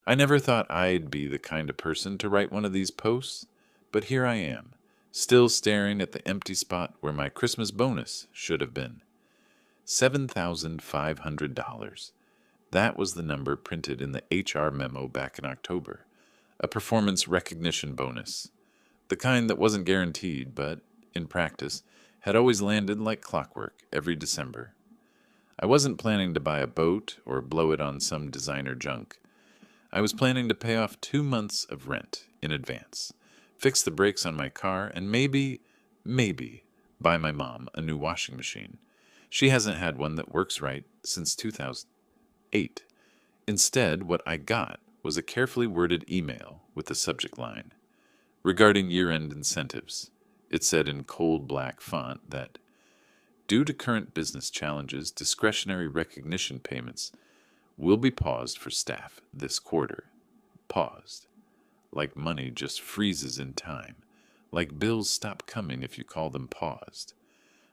I never thought I'd be the kind of person to write one of these posts, but here I am, still staring at the empty spot where my Christmas bonus should have been. $7,500. That was the number printed in the HR memo back in October. A performance recognition bonus. The kind that wasn't guaranteed, but, in practice, had always landed like clockwork every December. I wasn't planning to buy a boat or blow it on some designer junk. I was planning to pay off 2 months of rent in advance, fix the brakes on my car, and maybe, buy my mom a new washing machine. She hasn't had one that works right since 2008. Instead, what I got was a carefully worded email with the subject line. Regarding year-end incentives, it said in cold black font that, due to current business challenges, discretionary recognition payments will be paused for staff this quarter. Paused. Like money just freezes in time. Like bills stop coming if you call them paused.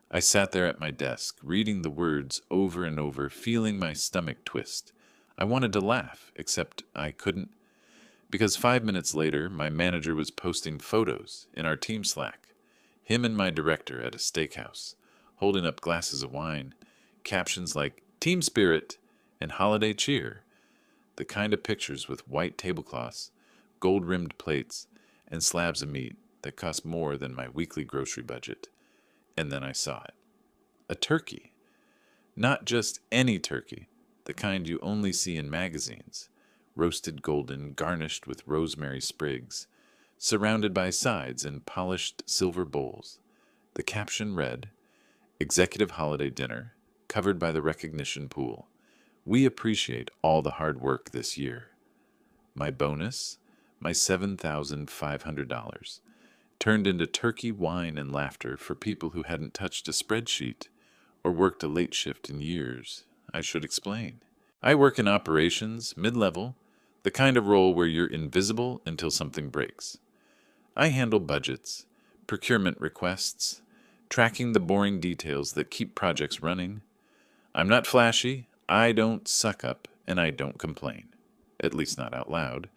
I sat there at my desk, reading the words over and over, feeling my stomach twist. I wanted to laugh, except I couldn't, because 5 minutes later, my manager was posting photos in our team Slack. Him and my director at a steakhouse, holding up glasses of wine, captions like Team Spirit and Holiday Cheer, the kind of pictures with white tablecloths, gold-rimmed plates, and slabs of meat that cost more than my weekly grocery budget. And then I saw it. A turkey. Not just any turkey, the kind you only see in magazines, roasted golden, garnished with rosemary sprigs, surrounded by sides in polished silver bowls. The caption read, Executive Holiday Dinner, covered by the recognition pool. We appreciate all the hard work this year. My bonus, my $7,500, turned into turkey, wine, and laughter for people who hadn't touched a spreadsheet or worked a late shift in years. I should explain. I work in operations, mid-level, the kind of role where you're invisible until something breaks. I handle budgets, procurement requests, tracking the boring details that keep projects running. I'm not flashy, I don't suck up, and I don't complain. At least not out loud.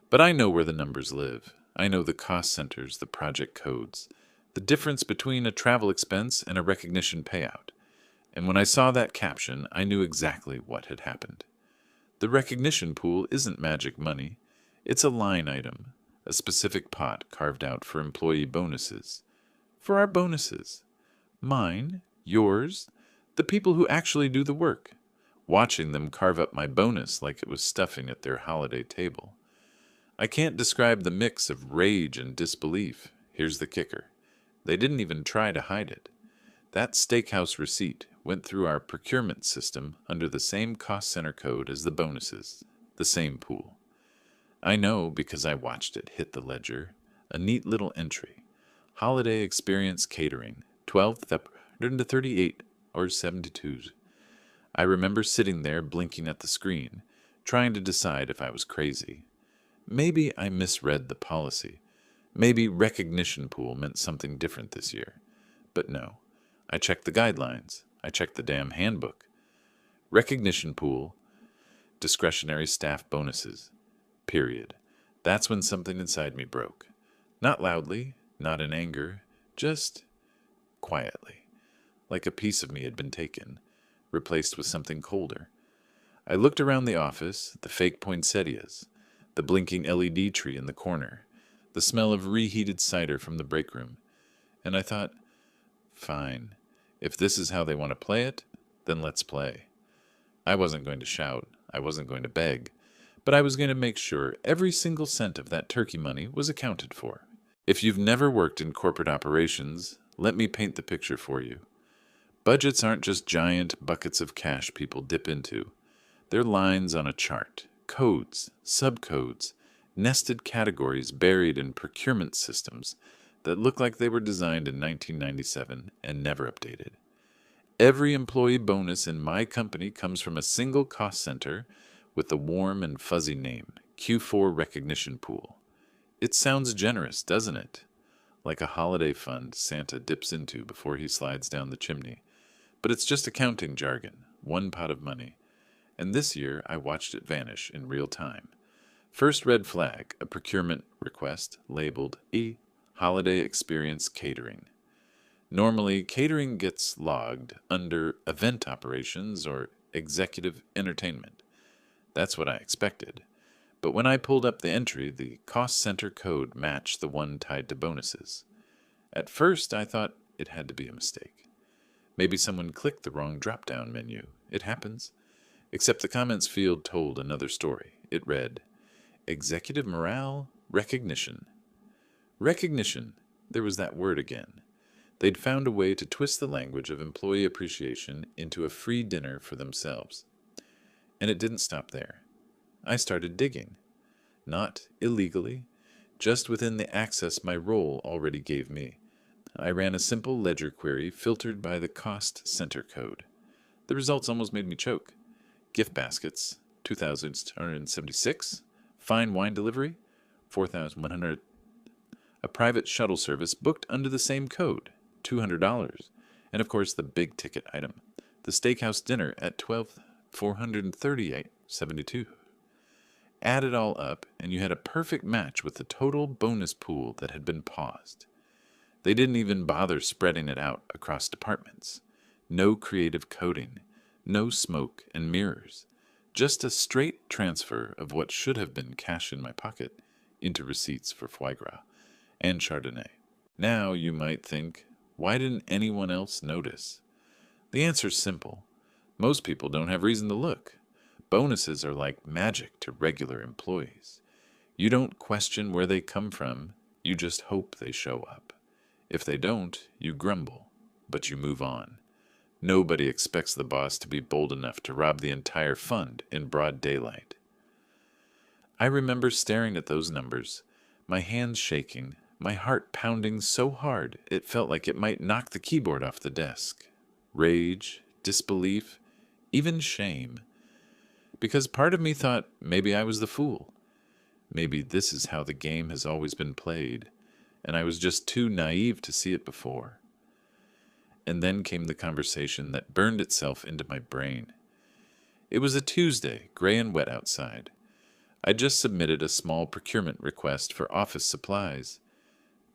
But I know where the numbers live. I know the cost centers, the project codes, the difference between a travel expense and a recognition payout. And when I saw that caption, I knew exactly what had happened. The recognition pool isn't magic money. It's a line item, a specific pot carved out for employee bonuses. For our bonuses. Mine, yours, the people who actually do the work. Watching them carve up my bonus like it was stuffing at their holiday table. I can't describe the mix of rage and disbelief. Here's the kicker. They didn't even try to hide it. That steakhouse receipt went through our procurement system under the same cost center code as the bonuses, the same pool. I know because I watched it hit the ledger. A neat little entry. Holiday Experience Catering, 12th up 138 or 72s. I remember sitting there blinking at the screen, trying to decide if I was crazy. Maybe I misread the policy. Maybe recognition pool meant something different this year. But no. I checked the guidelines. I checked the damn handbook. Recognition pool, discretionary staff bonuses. Period. That's when something inside me broke. Not loudly, not in anger, just quietly. Like a piece of me had been taken, replaced with something colder. I looked around the office, the fake poinsettias, the blinking LED tree in the corner, the smell of reheated cider from the break room, and I thought, fine, if this is how they want to play it, then let's play. I wasn't going to shout, I wasn't going to beg, but I was going to make sure every single cent of that turkey money was accounted for. If you've never worked in corporate operations, let me paint the picture for you. Budgets aren't just giant buckets of cash people dip into. They're lines on a chart. Codes, subcodes, nested categories buried in procurement systems that look like they were designed in 1997 and never updated. Every employee bonus in my company comes from a single cost center with the warm and fuzzy name, Q4 Recognition Pool. It sounds generous, doesn't it? Like a holiday fund Santa dips into before he slides down the chimney. But it's just accounting jargon, one pot of money. And this year I watched it vanish in real time. First red flag, a procurement request labeled Holiday Experience Catering. Normally, catering gets logged under event operations or executive entertainment. That's what I expected. But when I pulled up the entry, the cost center code matched the one tied to bonuses. At first, I thought it had to be a mistake. Maybe someone clicked the wrong drop-down menu. It happens. Except the comments field told another story. It read, Executive Morale Recognition. Recognition. There was that word again. They'd found a way to twist the language of employee appreciation into a free dinner for themselves. And it didn't stop there. I started digging. Not illegally, just within the access my role already gave me. I ran a simple ledger query filtered by the cost center code. The results almost made me choke. Gift baskets, 2,276. Fine wine delivery, 4,100. A private shuttle service booked under the same code, $200. And of course the big ticket item, the steakhouse dinner at 438.72. Add it all up, and you had a perfect match with the total bonus pool that had been paused. They didn't even bother spreading it out across departments. No creative coding, no smoke and mirrors, just a straight transfer of what should have been cash in my pocket into receipts for foie gras and Chardonnay. Now you might think, why didn't anyone else notice? The answer's simple. Most people don't have reason to look. Bonuses are like magic to regular employees. You don't question where they come from, you just hope they show up. If they don't, you grumble, but you move on. Nobody expects the boss to be bold enough to rob the entire fund in broad daylight. I remember staring at those numbers, my hands shaking, my heart pounding so hard it felt like it might knock the keyboard off the desk. Rage, disbelief, even shame. Because part of me thought maybe I was the fool. Maybe this is how the game has always been played, and I was just too naive to see it before. And then came the conversation that burned itself into my brain. It was a Tuesday, gray and wet outside. I just submitted a small procurement request for office supplies.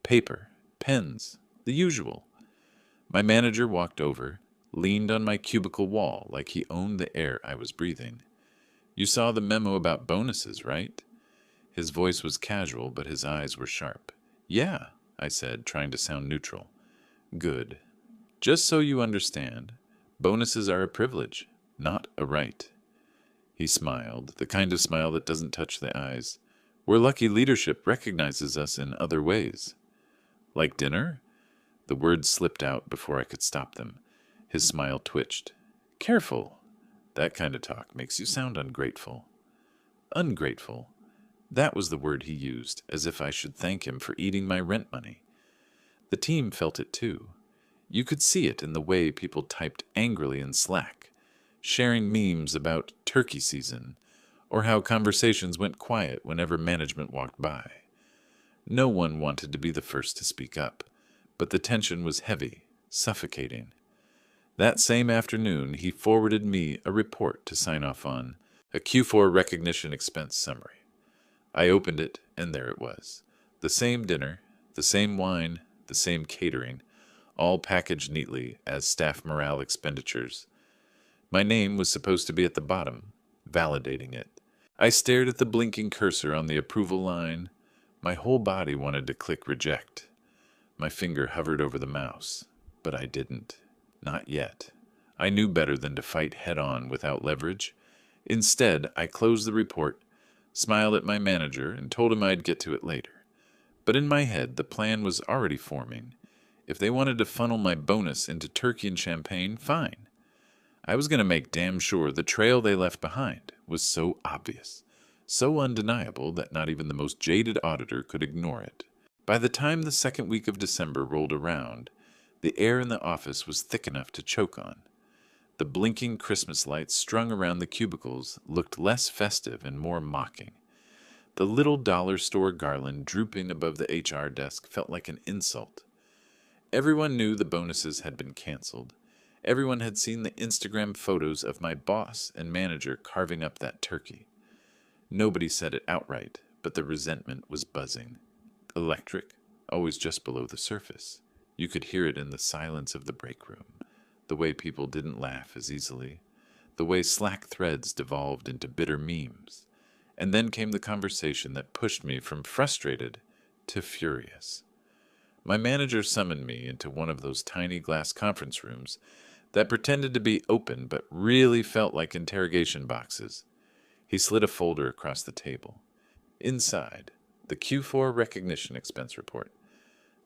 Paper, pens, the usual. My manager walked over, leaned on my cubicle wall like he owned the air I was breathing. You saw the memo about bonuses, right? His voice was casual, but his eyes were sharp. Yeah, I said, trying to sound neutral. Good. Just so you understand, bonuses are a privilege, not a right. He smiled, the kind of smile that doesn't touch the eyes. We're lucky leadership recognizes us in other ways. Like dinner? The words slipped out before I could stop them. His smile twitched. Careful. That kind of talk makes you sound ungrateful. Ungrateful. That was the word he used, as if I should thank him for eating my rent money. The team felt it too. You could see it in the way people typed angrily in Slack, sharing memes about turkey season, or how conversations went quiet whenever management walked by. No one wanted to be the first to speak up, but the tension was heavy, suffocating. That same afternoon, he forwarded me a report to sign off on, a Q4 recognition expense summary. I opened it, and there it was. The same dinner, the same wine, the same catering, all packaged neatly as staff morale expenditures. My name was supposed to be at the bottom, validating it. I stared at the blinking cursor on the approval line. My whole body wanted to click reject. My finger hovered over the mouse, but I didn't. Not yet. I knew better than to fight head-on without leverage. Instead, I closed the report, smiled at my manager, and told him I'd get to it later. But in my head, the plan was already forming. If they wanted to funnel my bonus into turkey and champagne, fine. I was going to make damn sure the trail they left behind was so obvious, so undeniable that not even the most jaded auditor could ignore it. By the time the second week of December rolled around, the air in the office was thick enough to choke on. The blinking Christmas lights strung around the cubicles looked less festive and more mocking. The little dollar store garland drooping above the HR desk felt like an insult. Everyone knew the bonuses had been canceled. Everyone had seen the Instagram photos of my boss and manager carving up that turkey. Nobody said it outright, but the resentment was buzzing. Electric, always just below the surface. You could hear it in the silence of the break room, the way people didn't laugh as easily, the way Slack threads devolved into bitter memes. And then came the conversation that pushed me from frustrated to furious. My manager summoned me into one of those tiny glass conference rooms that pretended to be open but really felt like interrogation boxes. He slid a folder across the table. Inside, the Q4 recognition expense report.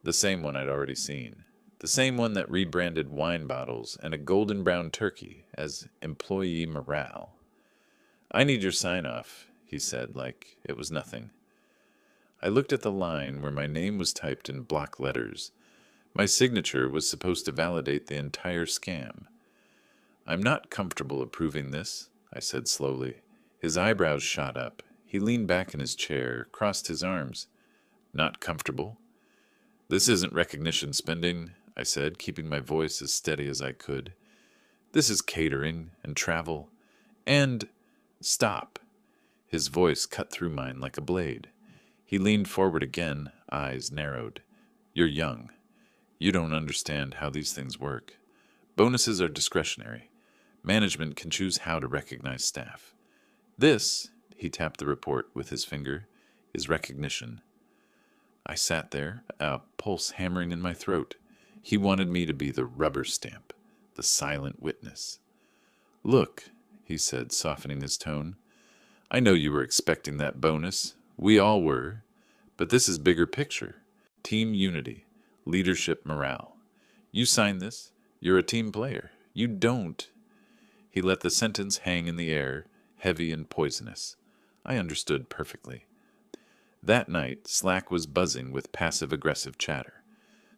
The same one I'd already seen. The same one that rebranded wine bottles and a golden brown turkey as employee morale. "I need your sign-off," he said, like it was nothing. I looked at the line where my name was typed in block letters. My signature was supposed to validate the entire scam. "I'm not comfortable approving this," I said slowly. His eyebrows shot up. He leaned back in his chair, crossed his arms. "Not comfortable?" "This isn't recognition spending," I said, keeping my voice as steady as I could. "This is catering and travel. And stop." His voice cut through mine like a blade. He leaned forward again, eyes narrowed. "You're young. You don't understand how these things work. Bonuses are discretionary. Management can choose how to recognize staff. This," he tapped the report with his finger, "is recognition." I sat there, a pulse hammering in my throat. He wanted me to be the rubber stamp, the silent witness. "Look," he said, softening his tone, "I know you were expecting that bonus. We all were. But this is bigger picture. Team unity, leadership morale. You sign this, you're a team player. You don't." He let the sentence hang in the air, heavy and poisonous. I understood perfectly. That night, Slack was buzzing with passive-aggressive chatter.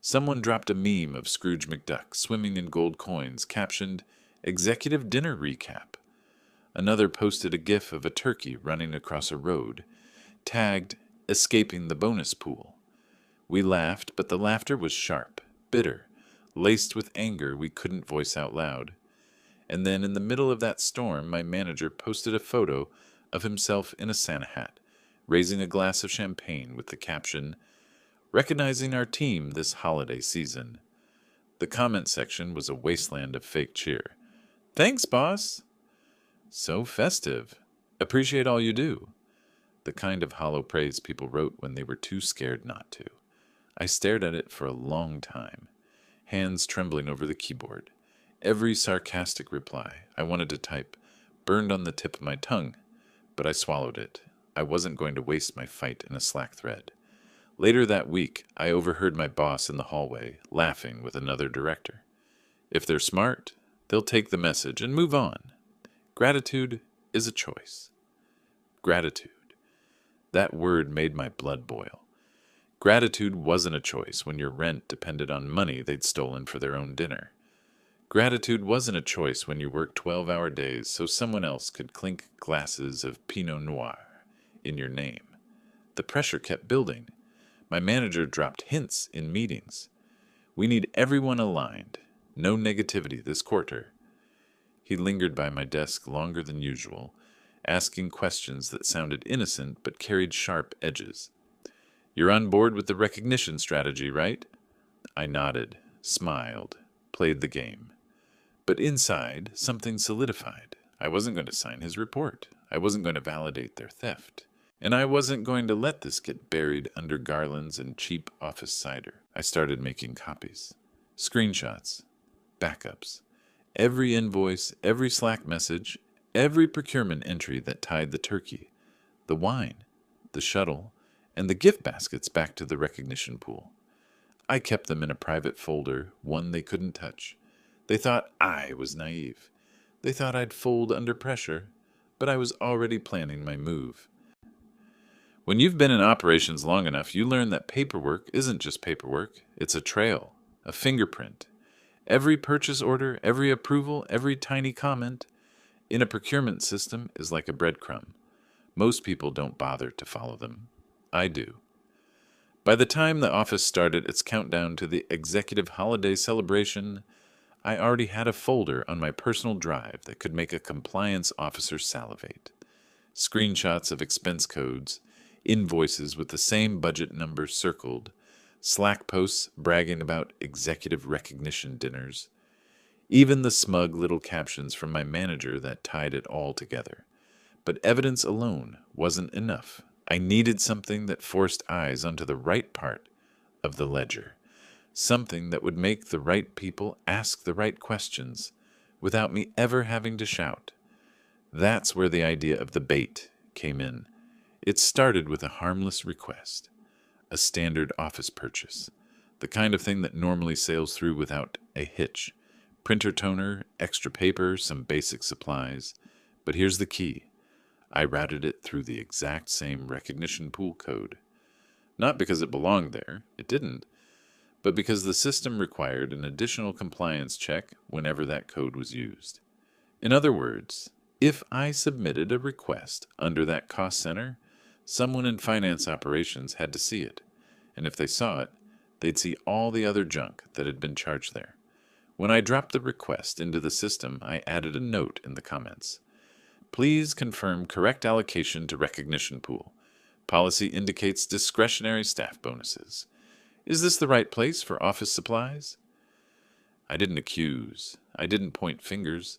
Someone dropped a meme of Scrooge McDuck swimming in gold coins, captioned, "Executive Dinner Recap." Another posted a gif of a turkey running across a road, tagged, "Escaping the bonus pool." We laughed, but the laughter was sharp, bitter, laced with anger we couldn't voice out loud. And then, in the middle of that storm, my manager posted a photo of himself in a Santa hat, raising a glass of champagne with the caption, "Recognizing our team this holiday season." The comment section was a wasteland of fake cheer. "Thanks, boss." "So festive. Appreciate all you do." The kind of hollow praise people wrote when they were too scared not to. I stared at it for a long time, hands trembling over the keyboard. Every sarcastic reply I wanted to type burned on the tip of my tongue, but I swallowed it. I wasn't going to waste my fight in a Slack thread. Later that week, I overheard my boss in the hallway laughing with another director. "If they're smart, they'll take the message and move on. Gratitude is a choice." Gratitude. That word made my blood boil. Gratitude wasn't a choice when your rent depended on money they'd stolen for their own dinner. Gratitude wasn't a choice when you worked 12-hour days so someone else could clink glasses of Pinot Noir in your name. The pressure kept building. My manager dropped hints in meetings. "We need everyone aligned. No negativity this quarter." He lingered by my desk longer than usual, asking questions that sounded innocent but carried sharp edges. "You're on board with the recognition strategy, right?" I nodded, smiled, played the game. But inside, something solidified. I wasn't going to sign his report. I wasn't going to validate their theft. And I wasn't going to let this get buried under garlands and cheap office cider. I started making copies. Screenshots. Backups. Every invoice, every Slack message, every procurement entry that tied the turkey, the wine, the shuttle, and the gift baskets back to the recognition pool. I kept them in a private folder, one they couldn't touch. They thought I was naive. They thought I'd fold under pressure, but I was already planning my move. When you've been in operations long enough, you learn that paperwork isn't just paperwork. It's a trail, a fingerprint. Every purchase order, every approval, every tiny comment in a procurement system is like a breadcrumb. Most people don't bother to follow them. I do. By the time the office started its countdown to the executive holiday celebration, I already had a folder on my personal drive that could make a compliance officer salivate. screenshots of expense codes, invoices with the same budget number circled, Slack posts bragging about executive recognition dinners, even the smug little captions from my manager that tied it all together. But evidence alone wasn't enough. I needed something that forced eyes onto the right part of the ledger, something that would make the right people ask the right questions without me ever having to shout. That's where the idea of the bait came in. It started with a harmless request, a standard office purchase, the kind of thing that normally sails through without a hitch. Printer toner, extra paper, some basic supplies. But here's the key. I routed it through the exact same recognition pool code. Not because it belonged there, it didn't, but because the system required an additional compliance check whenever that code was used. In other words, if I submitted a request under that cost center, someone in finance operations had to see it, and if they saw it, they'd see all the other junk that had been charged there. When I dropped the request into the system, I added a note in the comments. Please confirm correct allocation to recognition pool. Policy indicates discretionary staff bonuses. Is this the right place for office supplies? I didn't accuse. I didn't point fingers.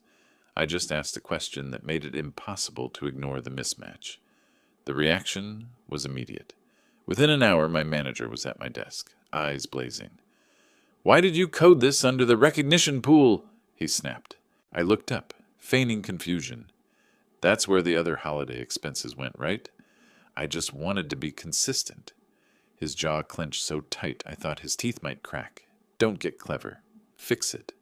I just asked a question that made it impossible to ignore the mismatch. The reaction was immediate. Within an hour, my manager was at my desk, eyes blazing. Why did you code this under the recognition pool? He snapped. I looked up, feigning confusion. That's where the other holiday expenses went, right? I just wanted to be consistent. His jaw clenched so tight I thought his teeth might crack. Don't get clever. Fix it.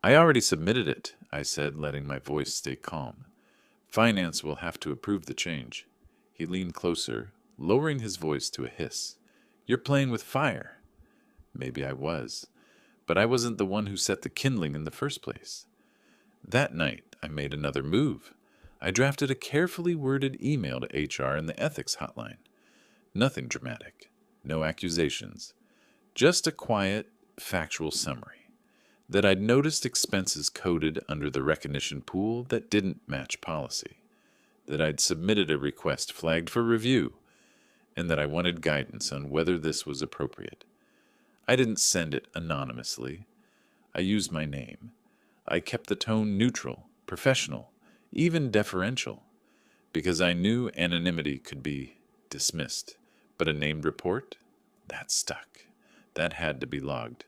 I already submitted it, I said, letting my voice stay calm. Finance will have to approve the change. He leaned closer, lowering his voice to a hiss. You're playing with fire. Maybe I was, but I wasn't the one who set the kindling in the first place. That night, I made another move. I drafted a carefully worded email to HR and the ethics hotline. Nothing dramatic, no accusations, just a quiet, factual summary. That I'd noticed expenses coded under the recognition pool that didn't match policy. That I'd submitted a request flagged for review, and that I wanted guidance on whether this was appropriate. I didn't send it anonymously. I used my name. I kept the tone neutral, professional, even deferential, because I knew anonymity could be dismissed. But a named report? That stuck. That had to be logged.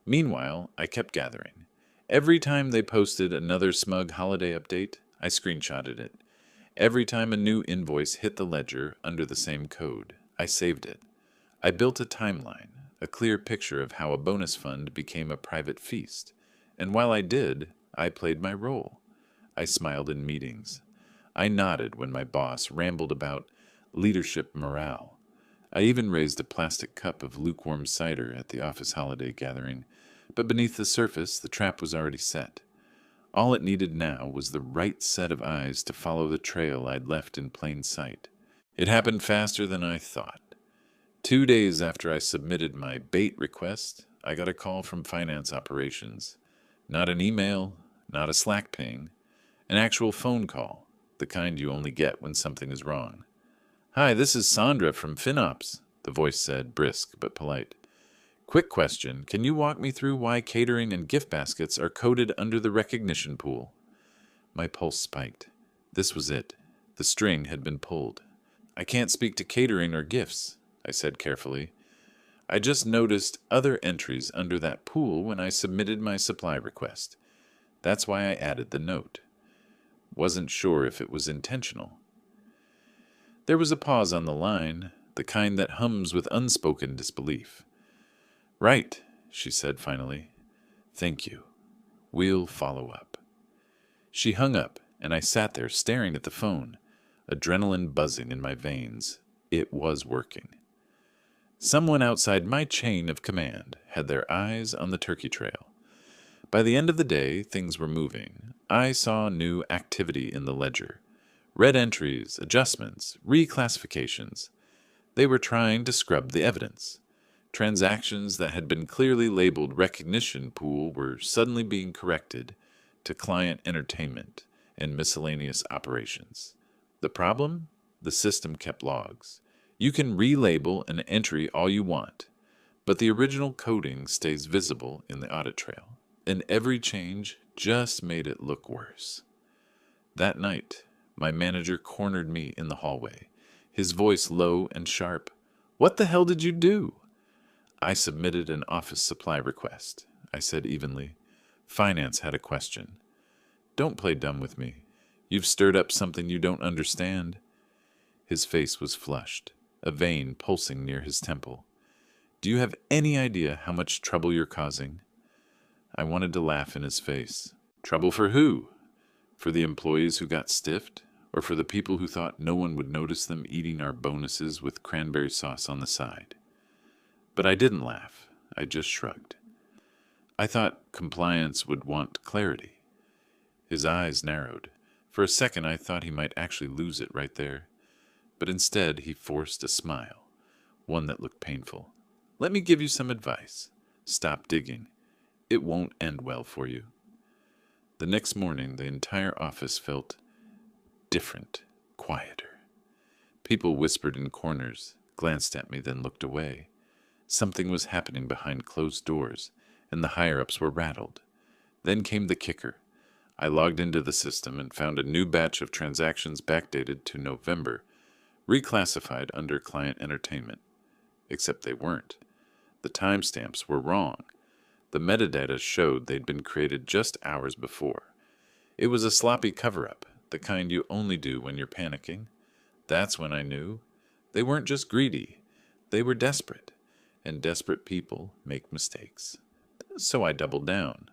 Meanwhile, I kept gathering. Every time they posted another smug holiday update, I screenshotted it. Every time a new invoice hit the ledger under the same code, I saved it. I built a timeline, a clear picture of how a bonus fund became a private feast. And while I did, I played my role. I smiled in meetings. I nodded when my boss rambled about leadership morale. I even raised a plastic cup of lukewarm cider at the office holiday gathering, but beneath the surface, the trap was already set. All it needed now was the right set of eyes to follow the trail I'd left in plain sight. It happened faster than I thought. 2 days after I submitted my bait request, I got a call from finance operations. Not an email, not a Slack ping, an actual phone call, the kind you only get when something is wrong. Hi, this is Sandra from FinOps, the voice said, brisk but polite. Quick question, can you walk me through why catering and gift baskets are coded under the recognition pool? My pulse spiked. This was it. The string had been pulled. I can't speak to catering or gifts, I said carefully. I just noticed other entries under that pool when I submitted my supply request. That's why I added the note. Wasn't sure if it was intentional. There was a pause on the line, the kind that hums with unspoken disbelief. Right, she said finally. Thank you. We'll follow up. She hung up, and I sat there staring at the phone, adrenaline buzzing in my veins. It was working. Someone outside my chain of command had their eyes on the turkey trail. By the end of the day, things were moving. I saw new activity in the ledger. Red entries, adjustments, reclassifications. They were trying to scrub the evidence. Transactions that had been clearly labeled recognition pool were suddenly being corrected to client entertainment and miscellaneous operations. The problem? The system kept logs. You can relabel an entry all you want, but the original coding stays visible in the audit trail, and every change just made it look worse. That night, my manager cornered me in the hallway, his voice low and sharp. "What the hell did you do?" "I submitted an office supply request," I said evenly. "Finance had a question." "Don't play dumb with me. You've stirred up something you don't understand." His face was flushed, a vein pulsing near his temple. "Do you have any idea how much trouble you're causing?" I wanted to laugh in his face. Trouble for who? For the employees who got stiffed? Or for the people who thought no one would notice them eating our bonuses with cranberry sauce on the side? But I didn't laugh. I just shrugged. I thought compliance would want clarity. His eyes narrowed. For a second I thought he might actually lose it right there. But instead he forced a smile, one that looked painful. "Let me give you some advice. Stop digging. It won't end well for you." The next morning the entire office felt different, quieter. People whispered in corners, glanced at me, then looked away. Something was happening behind closed doors, and the higher-ups were rattled. Then came the kicker. I logged into the system and found a new batch of transactions backdated to November, reclassified under client entertainment. Except they weren't. The timestamps were wrong. The metadata showed they'd been created just hours before. It was a sloppy cover-up, the kind you only do when you're panicking. That's when I knew. They weren't just greedy. They were desperate. And desperate people make mistakes. So I doubled down.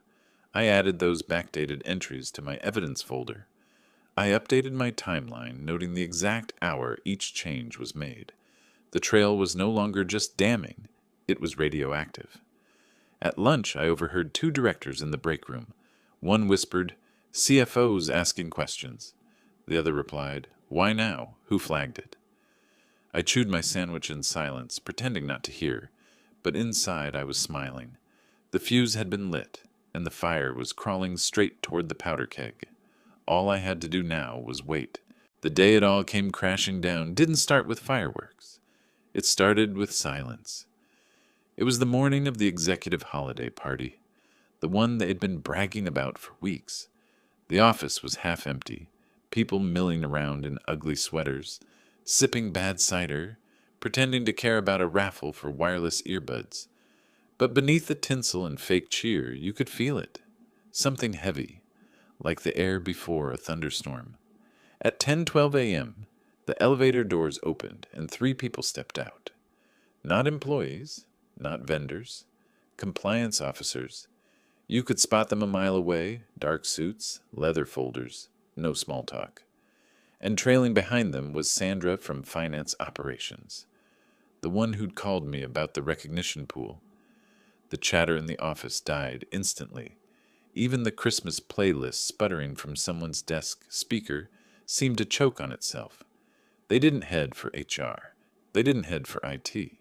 I added those backdated entries to my evidence folder. I updated my timeline, noting the exact hour each change was made. The trail was no longer just damning. It was radioactive. At lunch, I overheard two directors in the break room. One whispered, "CFO's asking questions." The other replied, "Why now? Who flagged it?" I chewed my sandwich in silence, pretending not to hear, but inside I was smiling. The fuse had been lit, and the fire was crawling straight toward the powder keg. All I had to do now was wait. The day it all came crashing down didn't start with fireworks. It started with silence. It was the morning of the executive holiday party, the one they had been bragging about for weeks. The office was half empty, people milling around in ugly sweaters, sipping bad cider, pretending to care about a raffle for wireless earbuds. But beneath the tinsel and fake cheer, you could feel it. Something heavy, like the air before a thunderstorm. At 10:12 a.m., the elevator doors opened and 3 people stepped out. Not employees, not vendors, compliance officers. You could spot them a mile away, dark suits, leather folders, no small talk. And trailing behind them was Sandra from Finance Operations, the one who'd called me about the recognition pool. The chatter in the office died instantly. Even the Christmas playlist sputtering from someone's desk speaker seemed to choke on itself. They didn't head for HR. They didn't head for IT.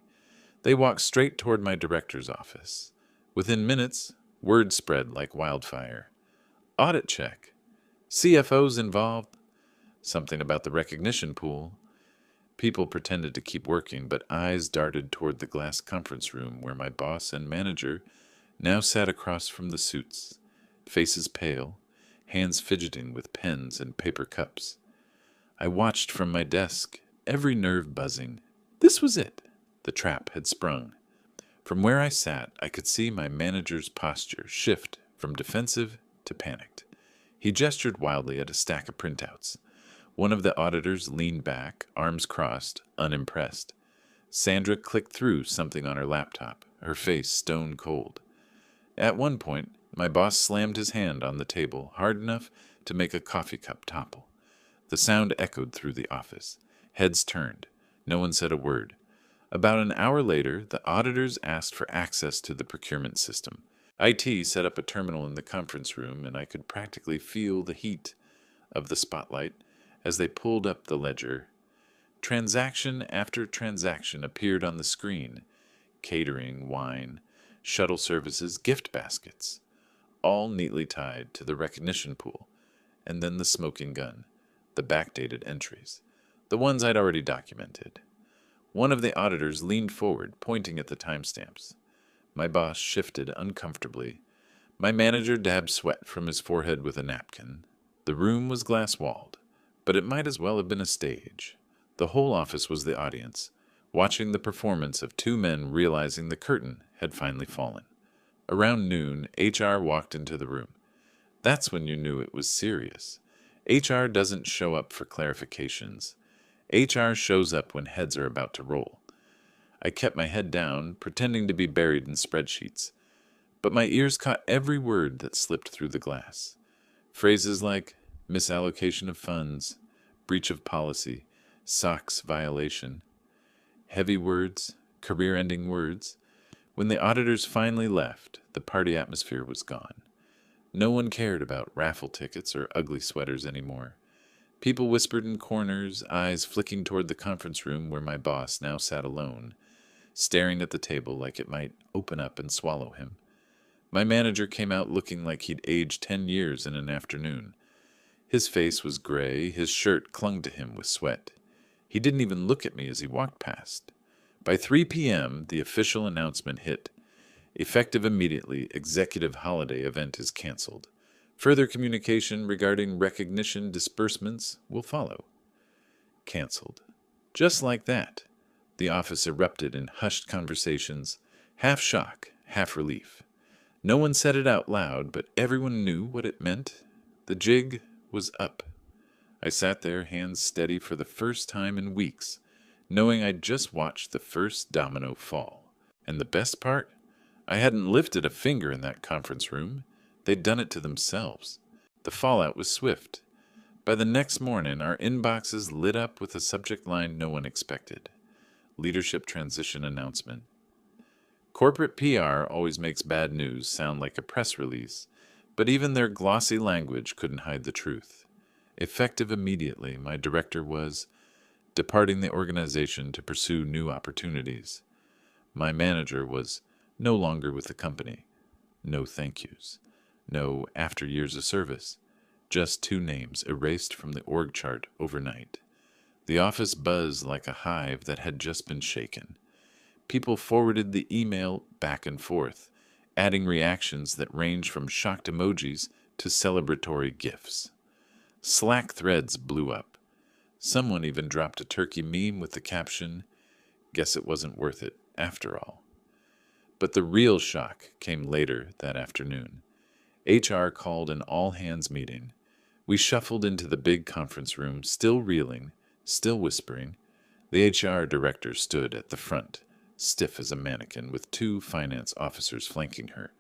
They walked straight toward my director's office. Within minutes, word spread like wildfire. Audit check. CFO's involved. Something about the recognition pool. People pretended to keep working, but eyes darted toward the glass conference room where my boss and manager now sat across from the suits, faces pale, hands fidgeting with pens and paper cups. I watched from my desk, every nerve buzzing. This was it. The trap had sprung. From where I sat, I could see my manager's posture shift from defensive to panicked. He gestured wildly at a stack of printouts. One of the auditors leaned back, arms crossed, unimpressed. Sandra clicked through something on her laptop, her face stone cold. At one point, my boss slammed his hand on the table hard enough to make a coffee cup topple. The sound echoed through the office. Heads turned. No one said a word. About an hour later, the auditors asked for access to the procurement system. IT set up a terminal in the conference room, and I could practically feel the heat of the spotlight as they pulled up the ledger. Transaction after transaction appeared on the screen. Catering, wine, shuttle services, gift baskets, all neatly tied to the recognition pool. And then the smoking gun. the backdated entries, the ones I'd already documented. One of the auditors leaned forward, pointing at the timestamps. My boss shifted uncomfortably. My manager dabbed sweat from his forehead with a napkin. The room was glass-walled, but it might as well have been a stage. The whole office was the audience, watching the performance of two men realizing the curtain had finally fallen. Around noon, HR walked into the room. That's when you knew it was serious. HR doesn't show up for clarifications. HR shows up when heads are about to roll. I kept my head down, pretending to be buried in spreadsheets, but my ears caught every word that slipped through the glass. Phrases like misallocation of funds, breach of policy, SOX violation. Heavy words, career-ending words. When the auditors finally left, the party atmosphere was gone. No one cared about raffle tickets or ugly sweaters anymore. People whispered in corners, eyes flicking toward the conference room where my boss now sat alone, staring at the table like it might open up and swallow him. My manager came out looking like he'd aged 10 years in an afternoon. His face was gray, his shirt clung to him with sweat. He didn't even look at me as he walked past. By 3 p.m., the official announcement hit. Effective immediately, executive holiday event is canceled. Further communication regarding recognition disbursements will follow. Canceled. Just like that, the office erupted in hushed conversations, half shock, half relief. No one said it out loud, but everyone knew what it meant. The jig was up. I sat there, hands steady for the first time in weeks, knowing I'd just watched the first domino fall. And the best part? I hadn't lifted a finger in that conference room. They'd done it to themselves. The fallout was swift. By the next morning, our inboxes lit up with a subject line no one expected. Leadership transition announcement. Corporate PR always makes bad news sound like a press release, but even their glossy language couldn't hide the truth. Effective immediately, my director was departing the organization to pursue new opportunities. My manager was no longer with the company. No thank yous. No after years of service. Just two names erased from the org chart overnight. The office buzzed like a hive that had just been shaken. People forwarded the email back and forth, adding reactions that ranged from shocked emojis to celebratory gifs. Slack threads blew up. Someone even dropped a turkey meme with the caption, "Guess it wasn't worth it after all." But the real shock came later that afternoon. HR called an all-hands meeting. We shuffled into the big conference room, still reeling, still whispering. The HR director stood at the front, stiff as a mannequin, with two finance officers flanking her.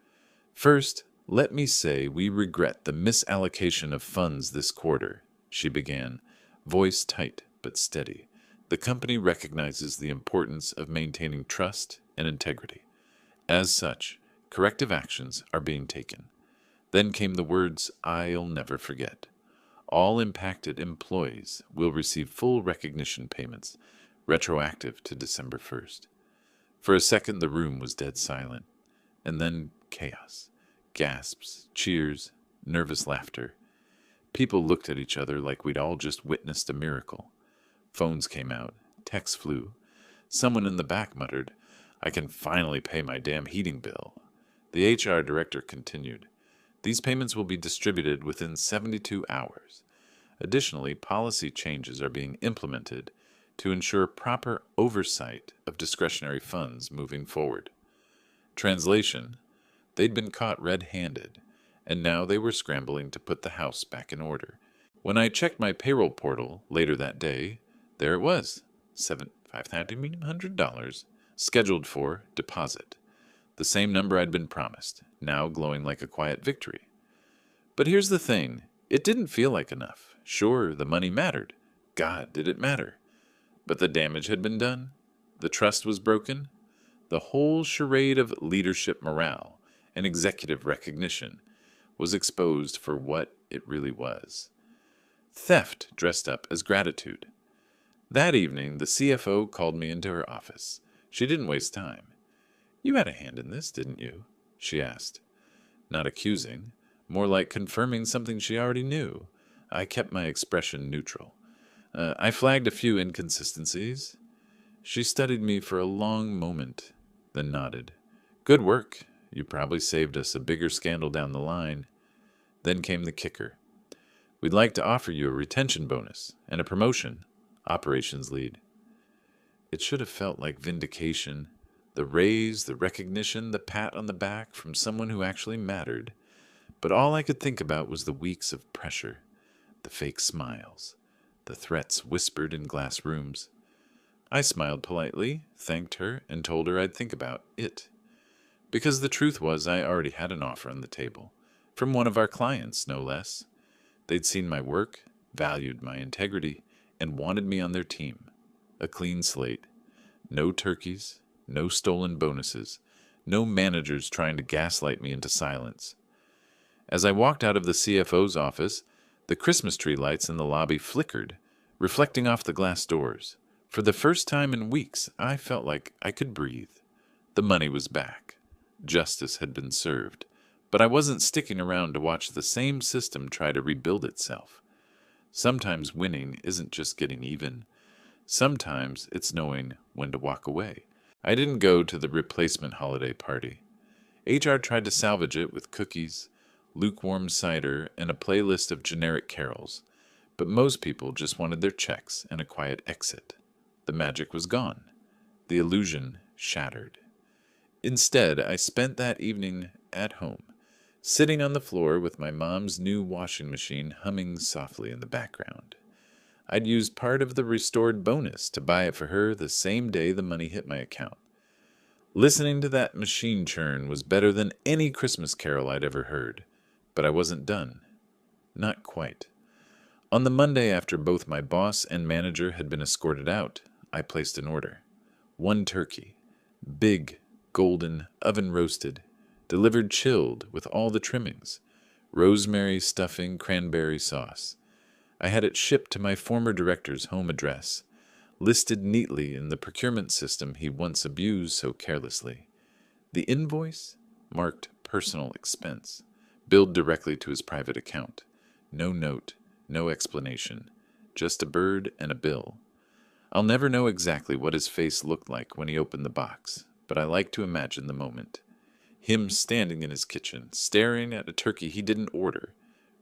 "First, let me say we regret the misallocation of funds this quarter," she began, voice tight but steady. "The company recognizes the importance of maintaining trust and integrity. As such, corrective actions are being taken." Then came the words I'll never forget. All impacted employees will receive full recognition payments, retroactive to December 1st. For a second, the room was dead silent. And then chaos. Gasps, cheers, nervous laughter. People looked at each other like we'd all just witnessed a miracle. Phones came out. Texts flew. Someone in the back muttered, "I can finally pay my damn heating bill." The HR director continued, "These payments will be distributed within 72 hours. Additionally, policy changes are being implemented to ensure proper oversight of discretionary funds moving forward." Translation: they'd been caught red-handed, and now they were scrambling to put the house back in order. When I checked my payroll portal later that day, there it was, $5,100, scheduled for deposit. The same number I'd been promised, now glowing like a quiet victory. But here's the thing, it didn't feel like enough. Sure, the money mattered. God, did it matter. But the damage had been done. The trust was broken. The whole charade of leadership morale and executive recognition was exposed for what it really was. Theft dressed up as gratitude. That evening, the CFO called me into her office. She didn't waste time. "You had a hand in this, didn't you?" she asked. Not accusing, more like confirming something she already knew. I kept my expression neutral. I flagged a few inconsistencies. She studied me for a long moment, then nodded. Good work. You probably saved us a bigger scandal down the line. Then came the kicker. We'd like to offer you a retention bonus and a promotion, operations lead. It should have felt like vindication. The raise, the recognition, the pat on the back from someone who actually mattered. But all I could think about was the weeks of pressure, the fake smiles, the threats whispered in glass rooms. I smiled politely, thanked her, and told her I'd think about it. Because the truth was I already had an offer on the table, from one of our clients, no less. They'd seen my work, valued my integrity, and wanted me on their team. A clean slate. No turkeys, no stolen bonuses, no managers trying to gaslight me into silence. As I walked out of the CFO's office, the Christmas tree lights in the lobby flickered, reflecting off the glass doors. For the first time in weeks, I felt like I could breathe. The money was back. Justice had been served. But I wasn't sticking around to watch the same system try to rebuild itself. Sometimes winning isn't just getting even. Sometimes it's knowing when to walk away. I didn't go to the replacement holiday party. HR tried to salvage it with cookies, lukewarm cider, and a playlist of generic carols. But most people just wanted their checks and a quiet exit. The magic was gone. The illusion shattered. Instead, I spent that evening at home, sitting on the floor with my mom's new washing machine humming softly in the background. I'd used part of the restored bonus to buy it for her the same day the money hit my account. Listening to that machine churn was better than any Christmas carol I'd ever heard, but I wasn't done. Not quite. On the Monday after both my boss and manager had been escorted out, I placed an order. 1 turkey. Big, golden, oven-roasted, delivered chilled with all the trimmings. Rosemary stuffing, cranberry sauce. I had it shipped to my former director's home address, listed neatly in the procurement system he once abused so carelessly. The invoice marked personal expense, billed directly to his private account. No note, no explanation, just a bird and a bill. I'll never know exactly what his face looked like when he opened the box, but I like to imagine the moment. Him standing in his kitchen, staring at a turkey he didn't order,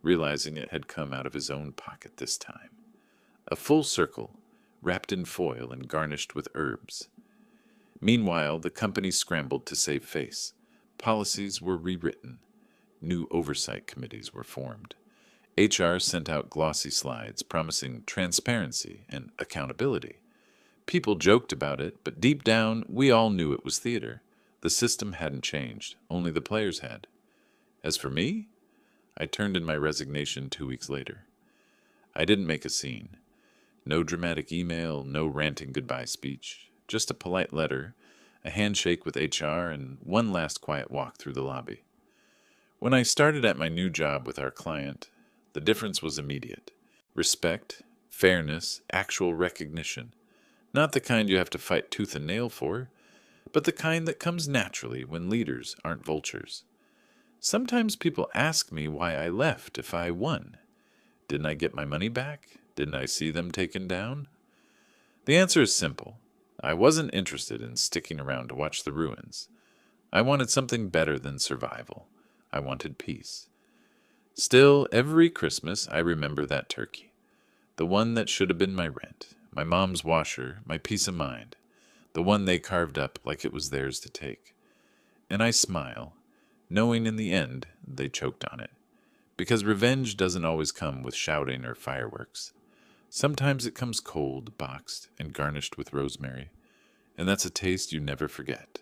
realizing it had come out of his own pocket this time. A full circle, wrapped in foil and garnished with herbs. Meanwhile, the company scrambled to save face. Policies were rewritten. New oversight committees were formed. HR sent out glossy slides promising transparency and accountability. People joked about it, but deep down, we all knew it was theater. The system hadn't changed, only the players had. As for me, I turned in my resignation 2 weeks later. I didn't make a scene. No dramatic email, no ranting goodbye speech, just a polite letter, a handshake with HR, and one last quiet walk through the lobby. When I started at my new job with our client, the difference was immediate. Respect, fairness, actual recognition. Not the kind you have to fight tooth and nail for, but the kind that comes naturally when leaders aren't vultures. Sometimes people ask me why I left if I won. Didn't I get my money back? Didn't I see them taken down? The answer is simple. I wasn't interested in sticking around to watch the ruins. I wanted something better than survival. I wanted peace. Still, every Christmas I remember that turkey. The one that should have been my rent, my mom's washer, my peace of mind. The one they carved up like it was theirs to take. And I smile, knowing in the end they choked on it. Because revenge doesn't always come with shouting or fireworks. Sometimes it comes cold, boxed, and garnished with rosemary. And that's a taste you never forget.